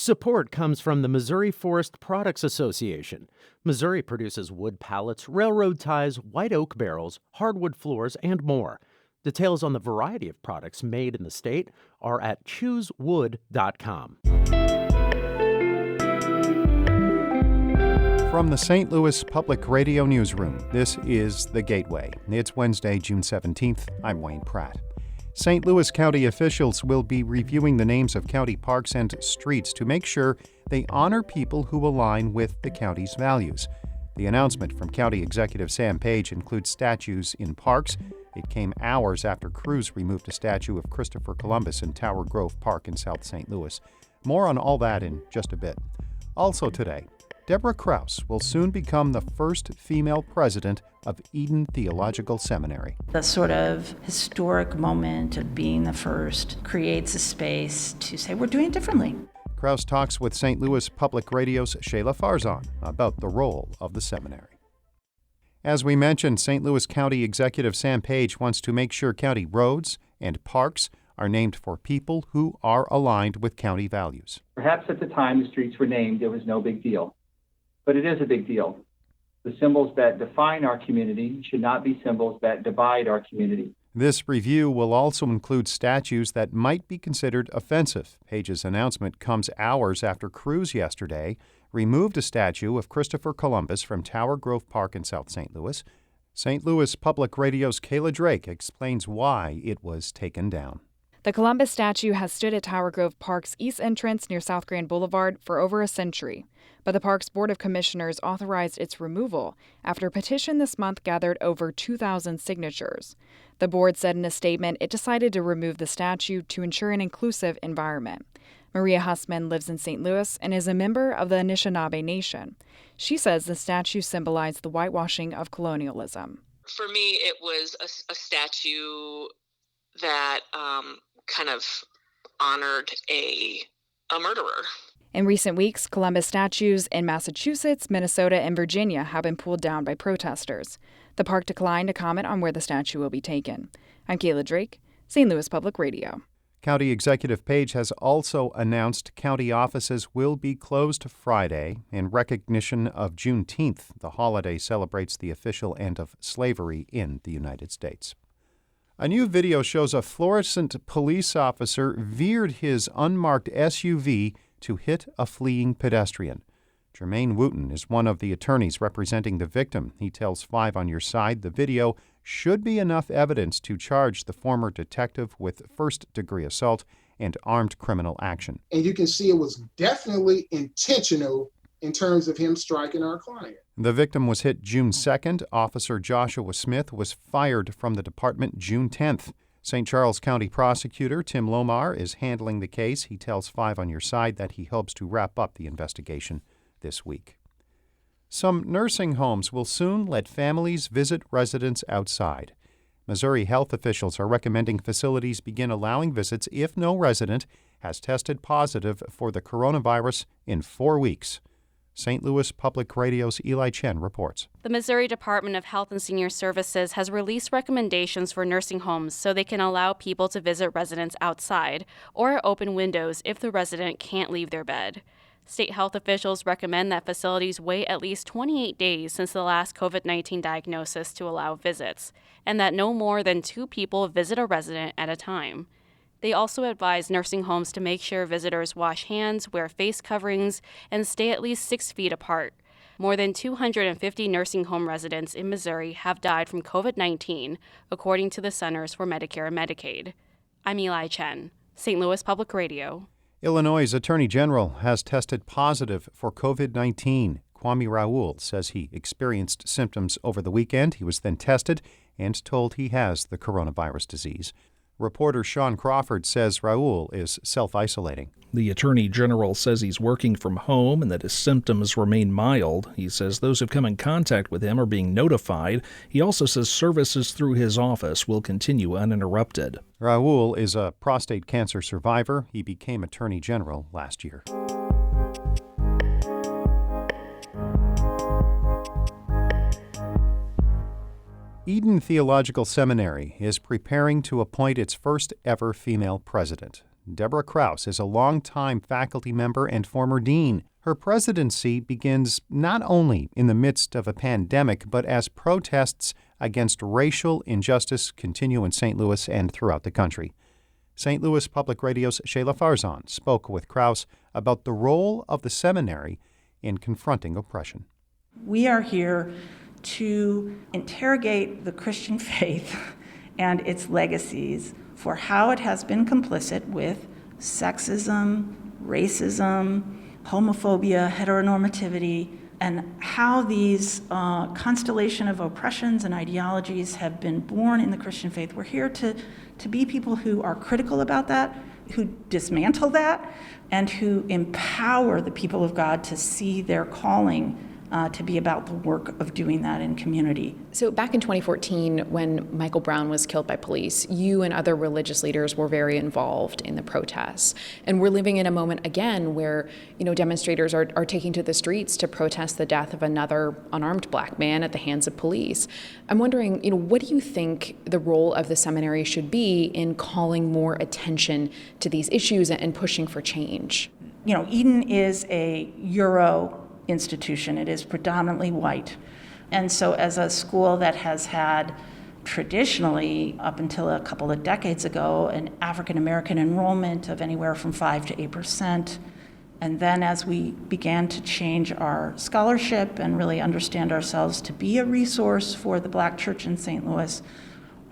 Support comes from the Missouri Forest Products Association. Missouri produces wood pallets, railroad ties, white oak barrels, hardwood floors, and more. Details on the variety of products made in the state are at choosewood.com. From the St. Louis Public Radio Newsroom, this is The Gateway. It's Wednesday, June 17th. I'm Wayne Pratt. St. Louis County officials will be reviewing the names of county parks and streets to make sure they honor people who align with the county's values. The announcement from County Executive Sam Page includes statues in parks. It came hours after crews removed a statue of Christopher Columbus in Tower Grove Park in South St. Louis. More on all that in just a bit. Also today, Deborah Krause will soon become the first female president of Eden Theological Seminary. The sort of historic moment of being the first creates a space to say we're doing it differently. Krause talks with St. Louis Public Radio's Shayla Farzan about the role of the seminary. As we mentioned, St. Louis County Executive Sam Page wants to make sure county roads and parks are named for people who are aligned with county values. Perhaps at the time the streets were named, it was no big deal. But it is a big deal. The symbols that define our community should not be symbols that divide our community. This review will also include statues that might be considered offensive. Page's announcement comes hours after crews yesterday removed a statue of Christopher Columbus from Tower Grove Park in South St. Louis. St. Louis Public Radio's Kayla Drake explains why it was taken down. The Columbus statue has stood at Tower Grove Park's east entrance near South Grand Boulevard for over a century. But the park's Board of Commissioners authorized its removal after a petition this month gathered over 2,000 signatures. The board said in a statement it decided to remove the statue to ensure an inclusive environment. Maria Hussman lives in St. Louis and is a member of the Anishinaabe Nation. She says the statue symbolized the whitewashing of colonialism. For me, it was a statue that kind of honored a murderer. In recent weeks, Columbus statues in Massachusetts, Minnesota, and Virginia have been pulled down by protesters. The park declined to comment on where the statue will be taken. I'm Kayla Drake, St. Louis Public Radio. County Executive Page has also announced county offices will be closed Friday in recognition of Juneteenth. The holiday celebrates the official end of slavery in the United States. A new video shows a fluorescent police officer veered his unmarked SUV to hit a fleeing pedestrian. Jermaine Wooten is one of the attorneys representing the victim. He tells 5 on Your Side the video should be enough evidence to charge the former detective with first-degree assault and armed criminal action. And you can see it was definitely intentional in terms of him striking our client. The victim was hit June 2nd. Officer Joshua Smith was fired from the department June 10th. St. Charles County Prosecutor Tim Lomar is handling the case. He tells 5 on Your Side that he hopes to wrap up the investigation this week. Some nursing homes will soon let families visit residents outside. Missouri health officials are recommending facilities begin allowing visits if no resident has tested positive for the coronavirus in 4 weeks. St. Louis Public Radio's Eli Chen reports. The Missouri Department of Health and Senior Services has released recommendations for nursing homes so they can allow people to visit residents outside or open windows if the resident can't leave their bed. State health officials recommend that facilities wait at least 28 days since the last COVID-19 diagnosis to allow visits, and that no more than 2 people visit a resident at a time. They also advise nursing homes to make sure visitors wash hands, wear face coverings, and stay at least 6 feet apart. More than 250 nursing home residents in Missouri have died from COVID-19, according to the Centers for Medicare and Medicaid. I'm Eli Chen, St. Louis Public Radio. Illinois' Attorney General has tested positive for COVID-19. Kwame Raoul says he experienced symptoms over the weekend. He was then tested and told he has the coronavirus disease. Reporter Sean Crawford says Raoul is self-isolating. The Attorney General says he's working from home and that his symptoms remain mild. He says those who've come in contact with him are being notified. He also says services through his office will continue uninterrupted. Raoul is a prostate cancer survivor. He became Attorney General last year. Eden Theological Seminary is preparing to appoint its first ever female president. Deborah Krause is a longtime faculty member and former dean. Her presidency begins not only in the midst of a pandemic, but as protests against racial injustice continue in St. Louis and throughout the country. St. Louis Public Radio's Shayla Farzan spoke with Krause about the role of the seminary in confronting oppression. We are here to interrogate the Christian faith and its legacies for how it has been complicit with sexism, racism, homophobia, heteronormativity, and how these constellation of oppressions and ideologies have been born in the Christian faith. We're here to be people who are critical about that, who dismantle that, and who empower the people of God to see their calling to be about the work of doing that in community. So back in 2014, when Michael Brown was killed by police, you and other religious leaders were very involved in the protests. And we're living in a moment again where, demonstrators are taking to the streets to protest the death of another unarmed black man at the hands of police. I'm wondering, what do you think the role of the seminary should be in calling more attention to these issues and pushing for change? Eden is a Euro institution. It is predominantly white. And so as a school that has had traditionally, up until a couple of decades ago, an African American enrollment of anywhere from 5 to 8%. And then as we began to change our scholarship and really understand ourselves to be a resource for the Black church in St. Louis,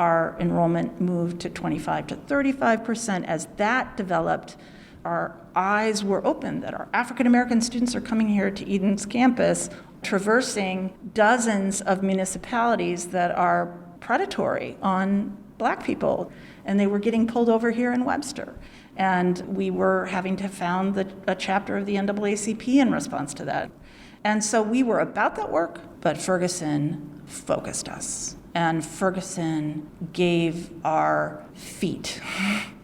our enrollment moved to 25 to 35%. As that developed, our eyes were opened that our African American students are coming here to Eden's campus, traversing dozens of municipalities that are predatory on Black people, and they were getting pulled over here in Webster. And we were having to found a chapter of the NAACP in response to that. And so we were about that work, but Ferguson focused us. And Ferguson gave our feet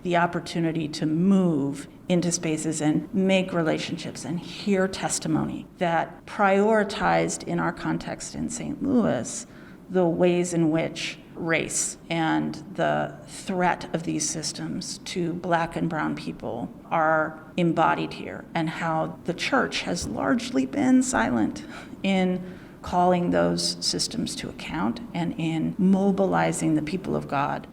the opportunity to move into spaces and make relationships and hear testimony that prioritized in our context in St. Louis the ways in which race and the threat of these systems to Black and brown people are embodied here, and how the church has largely been silent in calling those systems to account and in mobilizing the people of God.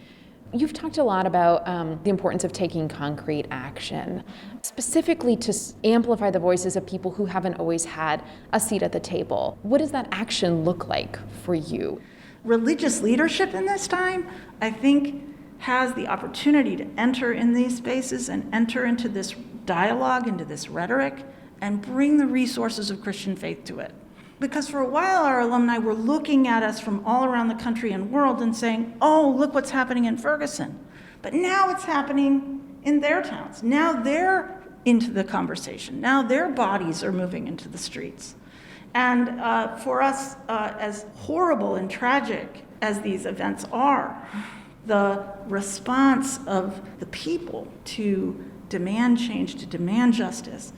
You've talked a lot about the importance of taking concrete action, specifically to amplify the voices of people who haven't always had a seat at the table. What does that action look like for you? Religious leadership in this time, I think, has the opportunity to enter in these spaces and enter into this dialogue, into this rhetoric, and bring the resources of Christian faith to it. Because for a while, our alumni were looking at us from all around the country and world and saying, oh, look what's happening in Ferguson. But now it's happening in their towns. Now they're into the conversation. Now their bodies are moving into the streets. And for us, as horrible and tragic as these events are, the response of the people to demand change, to demand justice,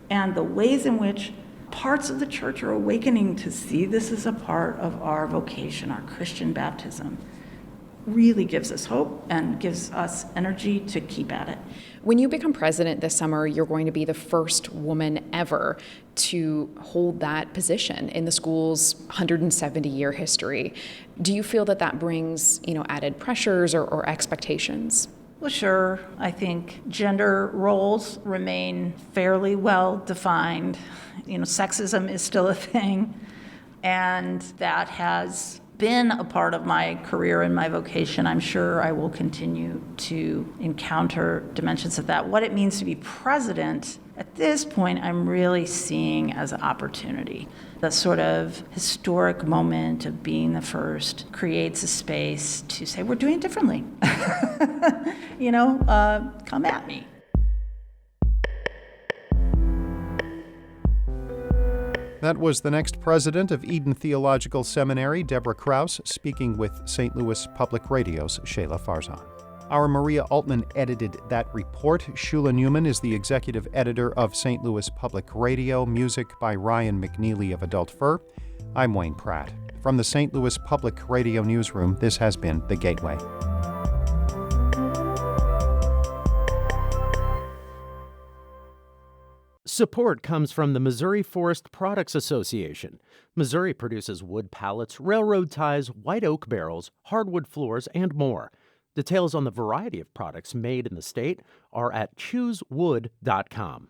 and the ways in which parts of the church are awakening to see this as a part of our vocation, our Christian baptism, really gives us hope and gives us energy to keep at it. When you become president this summer, you're going to be the first woman ever to hold that position in the school's 170-year history. Do you feel that brings, added pressures or expectations? Well, sure. I think gender roles remain fairly well defined. Sexism is still a thing, and that has been a part of my career and my vocation. I'm sure I will continue to encounter dimensions of that. What it means to be president, at this point, I'm really seeing as an opportunity. The sort of historic moment of being the first creates a space to say, we're doing it differently. Come at me. That was the next president of Eden Theological Seminary, Deborah Krause, speaking with St. Louis Public Radio's Shayla Farzan. Our Maria Altman edited that report. Shula Newman is the executive editor of St. Louis Public Radio, music by Ryan McNeely of Adult Fur. I'm Wayne Pratt. From the St. Louis Public Radio newsroom, this has been The Gateway. Support comes from the Missouri Forest Products Association. Missouri produces wood pallets, railroad ties, white oak barrels, hardwood floors, and more. Details on the variety of products made in the state are at choosewood.com.